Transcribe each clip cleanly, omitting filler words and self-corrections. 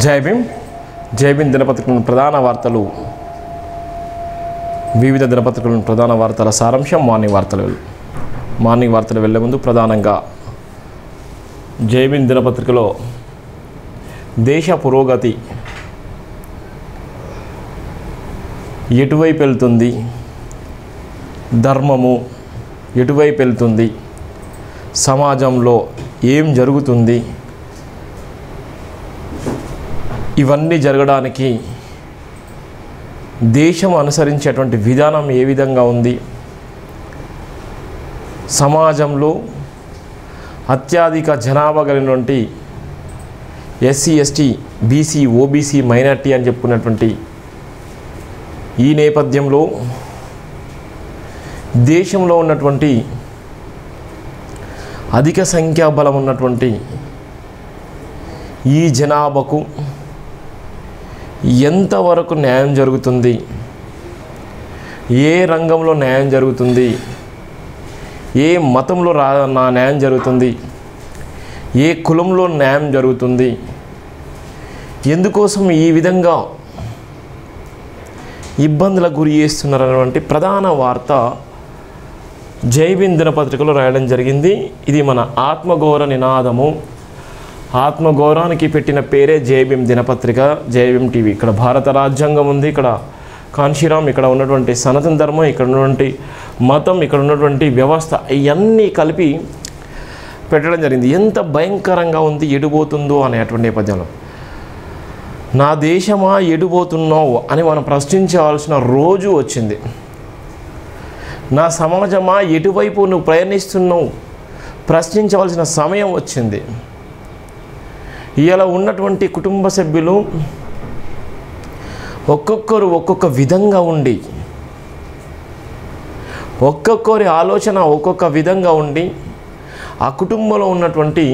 జై భీమ్ దినపత్రికలోని ప్రధాన వార్తలు, వివిధ దినపత్రికలోని ప్రధాన వార్తల సారాంశం మార్నింగ్ వార్తలు వెళ్ళే ముందు ప్రధానంగా జై భీమ్ దినపత్రికలో దేశ పురోగతి ఎటువైపు వెళ్తుంది, ధర్మము ఎటువైపు వెళ్తుంది, సమాజంలో ఏం జరుగుతుంది, ఇవన్నీ జరగడానికి దేశం అనుసరించేటువంటి విధానం ఏ విధంగా ఉంది, సమాజంలో అత్యధిక జనాభా కలిగినటువంటి SC ST BC OBC minority అని చెప్పుకున్నటువంటి ఈ నేపథ్యంలో దేశంలో ఉన్నటువంటి అధిక సంఖ్యాబలం ఉన్నటువంటి ఈ జనాభాకు ఎంతవరకు న్యాయం జరుగుతుంది, ఏ రంగంలో న్యాయం జరుగుతుంది, ఏ మతంలో నా న్యాయం జరుగుతుంది, ఏ కులంలో న్యాయం జరుగుతుంది, ఎందుకోసం ఈ విధంగా ఇబ్బందులకు గురి చేస్తున్నారన్నటువంటి ప్రధాన వార్త జై భీమ్ దినపత్రికలో రాయడం జరిగింది. ఇది మన ఆత్మగౌరవ నినాదము. ఆత్మగౌరవానికి పెట్టిన పేరే జై భీమ్ దినపత్రిక, జై భీమ్ టీవీ. ఇక్కడ భారత రాజ్యాంగం ఉంది, ఇక్కడ కాన్షీరామ్, ఇక్కడ ఉన్నటువంటి సనాతన ధర్మం, ఇక్కడ ఉన్నటువంటి మతం, ఇక్కడ ఉన్నటువంటి వ్యవస్థ, ఇవన్నీ కలిపి పెట్టడం జరిగింది. ఎంత భయంకరంగా ఉంది, ఎడిపోతుందో అనేటువంటి నేపథ్యంలో నా దేశమా ఎడిపోతున్నావు అని మనం ప్రశ్నించవలసిన రోజు వచ్చింది. నా సమాజమా ఎటువైపు నువ్వు ప్రయాణిస్తున్నావు ప్రశ్నించవలసిన సమయం వచ్చింది. ఇలా ఉన్నటువంటి కుటుంబ సభ్యులు ఒక్కొక్కరు ఒక్కొక్క విధంగా ఉండి, ఒక్కొక్కరి ఆలోచన ఒక్కొక్క విధంగా ఉండి ఆ కుటుంబంలో ఉన్నటువంటి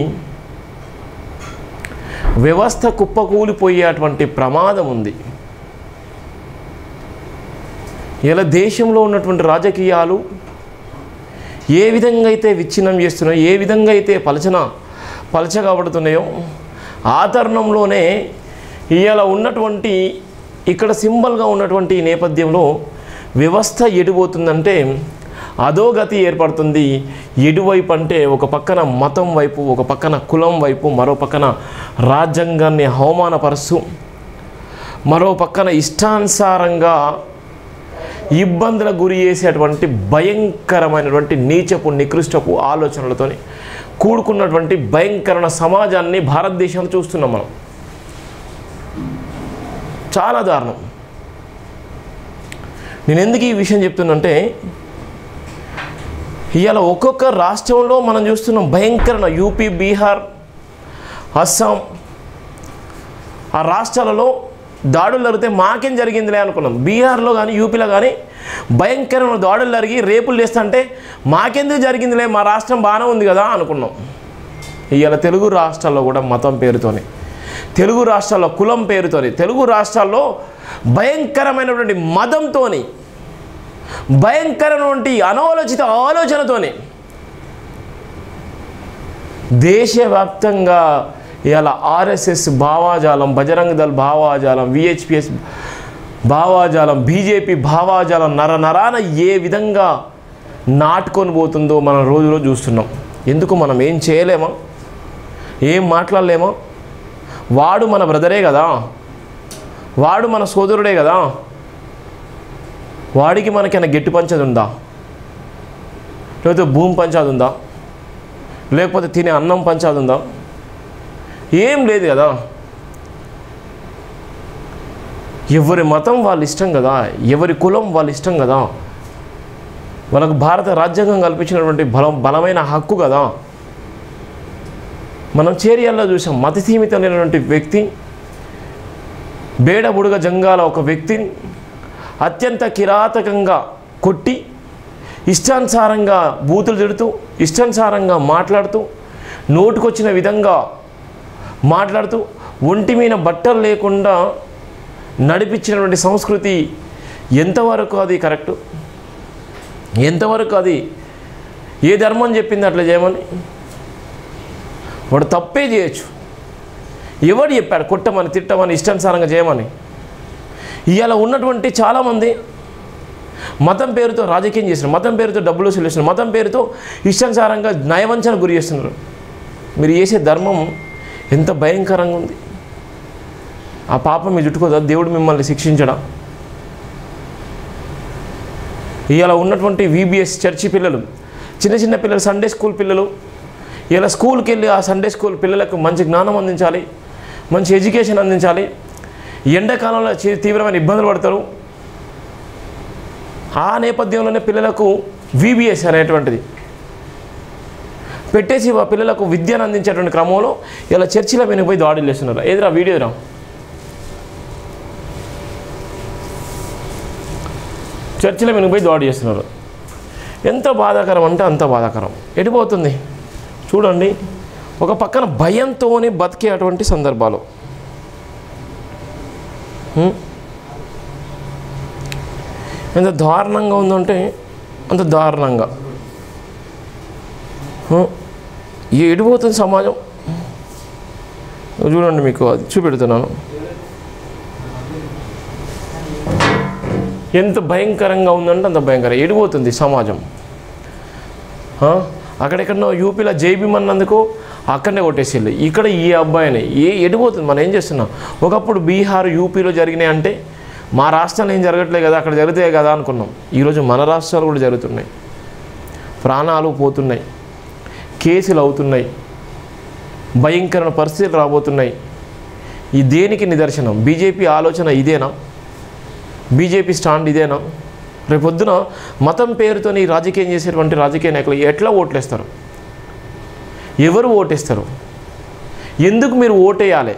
వ్యవస్థ కుప్పకూలిపోయేటువంటి ప్రమాదం ఉంది. ఇలా దేశంలో ఉన్నటువంటి రాజకీయాలు ఏ విధంగా అయితే విచ్ఛిన్నం చేస్తున్నాయో, ఏ విధంగా అయితే పలచగాబడుతున్నాయో ఆ తరుణంలోనే ఇలా ఉన్నటువంటి ఇక్కడ సింబల్గా ఉన్నటువంటి నేపథ్యంలో వ్యవస్థ ఎడిపోతుందంటే అధోగతి ఏర్పడుతుంది. ఎటువైపు అంటే ఒక పక్కన మతం వైపు, ఒక పక్కన కులం వైపు, మరో పక్కన రాజ్యాంగాన్ని అవమానపరుస్తూ, మరో పక్కన ఇష్టానుసారంగా ఇబ్బందులకు గురి చేసేటువంటి భయంకరమైనటువంటి నీచపు నికృష్టపు ఆలోచనలతో కూడుకున్నటువంటి భయంకరమైన సమాజాన్ని భారతదేశంలో చూస్తున్నాం మనం. చాలా దారుణం. నేను ఎందుకు ఈ విషయం చెప్తున్నంటే, ఇవాళ ఒక్కొక్క రాష్ట్రంలో మనం చూస్తున్నాం భయంకరమైన యూపీ, బీహార్, అస్సాం, ఆ రాష్ట్రాలలో దాడులు జరిగితే మాకేం జరిగిందిలే అనుకున్నాం. బీహార్లో కానీ యూపీలో కానీ భయంకరమైన దాడులు జరిగి రేపులు చేస్తుంటే మాకెందుకు జరిగిందిలే, మా రాష్ట్రం బాగానే ఉంది కదా అనుకున్నాం. ఇవాళ తెలుగు రాష్ట్రాల్లో కూడా మతం పేరుతోని, తెలుగు రాష్ట్రాల్లో కులం పేరుతోని, తెలుగు రాష్ట్రాల్లో భయంకరమైనటువంటి మతంతో, భయంకరమైనటువంటి అనాలోచిత ఆలోచనతోని దేశవ్యాప్తంగా ఇలా ఆర్ఎస్ఎస్ భావాజాలం, బజరంగ దళ్ భావాజాలం, విహెచ్పిఎస్ భావాజాలం, బీజేపీ భావాజాలం నరాన ఏ విధంగా నాటుకొని పోతుందో మనం రోజు చూస్తున్నాం. ఎందుకు మనం ఏం చేయలేమా, ఏం మాట్లాడలేమా? వాడు మన బ్రదరే కదా, వాడు మన సోదరుడే కదా, వాడికి మనకైనా గట్టి పంచది ఉందా, లేకపోతే భూమి పంచాది ఉందా, లేకపోతే తినే అన్నం పంచాది ఉందా? ఏం లేదు కదా. ఎవరి మతం వాళ్ళ ఇష్టం కదా, ఎవరి కులం వాళ్ళ ఇష్టం కదా, వాళ్ళకు భారత రాజ్యాంగం కల్పించినటువంటి బలమైన హక్కు కదా. మనం చేరియాల్లో చూసాం, మతసీమితమైనటువంటి వ్యక్తి, బేడబుడుగ జంగాల ఒక వ్యక్తిని అత్యంత కిరాతకంగా కొట్టి, ఇష్టానుసారంగా బూతులు తిడుతూ, ఇష్టానుసారంగా మాట్లాడుతూ, నోటుకొచ్చిన విధంగా మాట్లాడుతూ, ఒంటి మీద బట్టలు లేకుండా నడిపించినటువంటి సంస్కృతి ఎంతవరకు అది కరెక్టు, ఎంతవరకు అది ఏ ధర్మం చెప్పింది అట్లా చేయమని? వాడు తప్పే చేయొచ్చు, ఎవడు చెప్పాడు కొట్టమని, తిట్టమని, ఇష్టానుసారంగా చేయమని? ఇవాళ ఉన్నటువంటి చాలామంది మతం పేరుతో రాజకీయం చేస్తున్నారు, మతం పేరుతో డబ్బులు చెల్లిస్తున్నారు, మతం పేరుతో ఇష్టానుసారంగా నయవంచన గురి చేస్తున్నారు. మీరు చేసే ధర్మం ఎంత భయంకరంగా ఉంది. ఆ పాపం మీ జుట్టుకోదా? దేవుడు మిమ్మల్ని శిక్షించడా? ఇవాళ ఉన్నటువంటి VBS చర్చి పిల్లలు, చిన్న చిన్న పిల్లలు, సండే స్కూల్ పిల్లలు, ఇలా స్కూల్కి వెళ్ళి ఆ సండే స్కూల్ పిల్లలకు మంచి జ్ఞానం అందించాలి, మంచి ఎడ్యుకేషన్ అందించాలి. ఎండాకాలంలో తీవ్రమైన ఇబ్బందులు పడతారు. ఆ నేపథ్యంలోనే పిల్లలకు VBS అనేటువంటిది పెట్టేసి ఆ పిల్లలకు విద్యను అందించేటువంటి క్రమంలో ఇలా చర్చిల వెనుక పోయి దాడులు చేస్తున్నారు. ఏదిరా వీడియోరా? చర్చిల వెనుక పోయి దాడి చేస్తున్నారు. ఎంత బాధాకరం అంటే అంత బాధాకరం. ఎటుపోతుంది చూడండి. ఒక పక్కన భయంతోనే బతికే అటువంటి సందర్భాలు. ఎంత దారుణంగా ఉందంటే అంత దారుణంగా ఎడిపోతుంది సమాజం. చూడండి, మీకు అది చూపెడుతున్నాను. ఎంత భయంకరంగా ఉందంటే అంత భయంకరం. ఎడిపోతుంది సమాజం. అక్కడెక్కడో యూపీలో జైబీమ్ అన్నందుకు అక్కడనే కొట్టేసేళ్ళు. ఇక్కడ ఈ అబ్బాయిని ఎడిపోతుంది. మనం ఏం చేస్తున్నాం? ఒకప్పుడు బీహార్, యూపీలో జరిగినాయి అంటే మా రాష్ట్రాలు ఏం జరగట్లేదు కదా, అక్కడ జరుగుతాయి కదా అనుకున్నాం. ఈరోజు మన రాష్ట్రాలు కూడా జరుగుతున్నాయి. ప్రాణాలు పోతున్నాయి, కేసులు అవుతున్నాయి, భయంకరమైన పరిస్థితులు రాబోతున్నాయి. ఈ దేనికి నిదర్శనం? బీజేపీ ఆలోచన ఇదేనా? బీజేపీ స్టాండ్ ఇదేనా? రేపొద్దున మతం పేరుతో ఈ రాజకీయం చేసేటువంటి రాజకీయ నాయకులు ఎట్లా ఓట్లేస్తారు? ఎవరు ఓటేస్తారు? ఎందుకు మీరు ఓటేయాలి?